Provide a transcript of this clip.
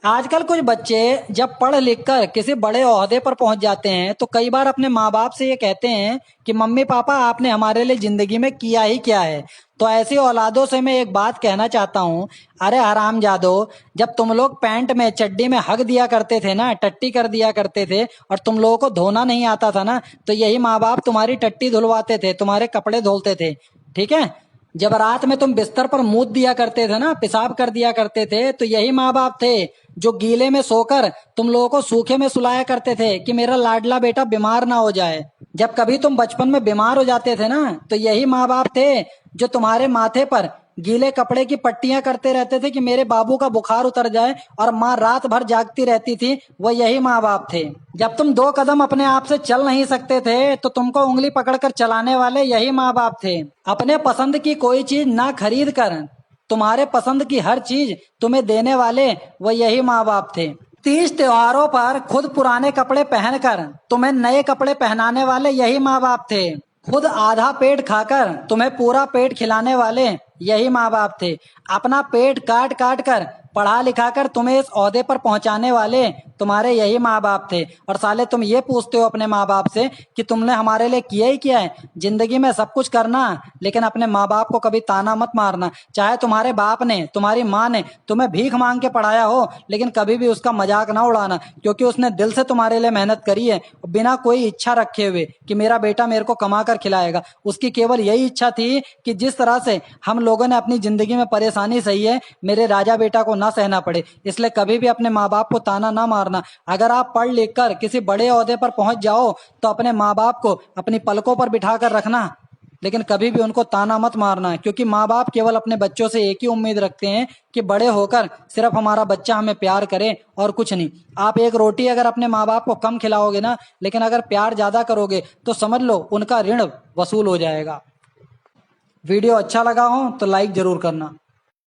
आजकल कुछ बच्चे जब पढ़ लिख कर किसी बड़े ओहदे पर पहुंच जाते हैं तो कई बार अपने माँ बाप से ये कहते हैं कि मम्मी पापा आपने हमारे लिए जिंदगी में किया ही क्या है। तो ऐसी औलादों से मैं एक बात कहना चाहता हूँ। अरे हरामजादो, जब तुम लोग पैंट में चड्डी में हग दिया करते थे ना, टट्टी कर दिया करते थे और तुम लोगों को धोना नहीं आता था ना, तो यही माँ बाप तुम्हारी टट्टी धुलवाते थे, तुम्हारे कपड़े धुलते थे। ठीक है। जब रात में तुम बिस्तर पर मूत दिया करते थे ना, पेशाब कर दिया करते थे, तो यही माँ बाप थे जो गीले में सोकर तुम लोगों को सूखे में सुलाया करते थे कि मेरा लाडला बेटा बीमार ना हो जाए। जब कभी तुम बचपन में बीमार हो जाते थे ना, तो यही माँ बाप थे जो तुम्हारे माथे पर गीले कपड़े की पट्टियां करते रहते थे कि मेरे बाबू का बुखार उतर जाए, और माँ रात भर जागती रहती थी। वो यही माँ बाप थे। जब तुम 2 कदम अपने आप से चल नहीं सकते थे तो तुमको उंगली पकड़कर चलाने वाले यही माँ बाप थे। अपने पसंद की कोई चीज ना खरीद कर तुम्हारे पसंद की हर चीज तुम्हें देने वाले वो यही माँ बाप थे। तीज त्योहारों पर खुद पुराने कपड़े पहनकर तुम्हें नए कपड़े पहनाने वाले यही माँ बाप थे। खुद आधा पेट खाकर तुम्हें पूरा पेट खिलाने वाले यही माँ बाप थे। अपना पेट काट काट कर पढ़ा लिखा कर तुम्हें इस ओहदे पर पहुंचाने वाले तुम्हारे यही माँ बाप थे। और साले तुम ये पूछते हो अपने माँ बाप से कि तुमने हमारे लिए किया ही क्या है। जिंदगी में सब कुछ करना, लेकिन अपने माँ बाप को कभी ताना मत मारना। चाहे तुम्हारे बाप ने, तुम्हारी माँ ने तुम्हें भीख मांग के पढ़ाया हो, लेकिन कभी भी उसका मजाक ना उड़ाना, क्योंकि उसने दिल से तुम्हारे लिए मेहनत करी है, बिना कोई इच्छा रखे हुए कि मेरा बेटा मेरे को कमा कर खिलाएगा। उसकी केवल यही इच्छा थी कि जिस तरह से हम लोगों ने अपनी जिंदगी में परेशानी सही है, मेरे राजा बेटा को ना सहना पड़े। इसलिए कभी भी अपने माँ बाप को ताना ना मारना। अगर आप पढ़ लिख कर किसी बड़े ओहदे पर पहुंच जाओ तो अपने माँ बाप को अपनी पलकों पर बिठा कर रखना, लेकिन कभी भी उनको ताना मत मारना, क्योंकि माँ बाप केवल अपने बच्चों से एक ही उम्मीद रखते हैं कि बड़े होकर सिर्फ हमारा बच्चा हमें प्यार करे और कुछ नहीं। आप एक रोटी अगर अपने माँ बाप को कम खिलाओगे ना, लेकिन अगर प्यार ज्यादा करोगे तो समझ लो उनका ऋण वसूल हो जाएगा। वीडियो अच्छा लगा हो तो लाइक जरूर करना।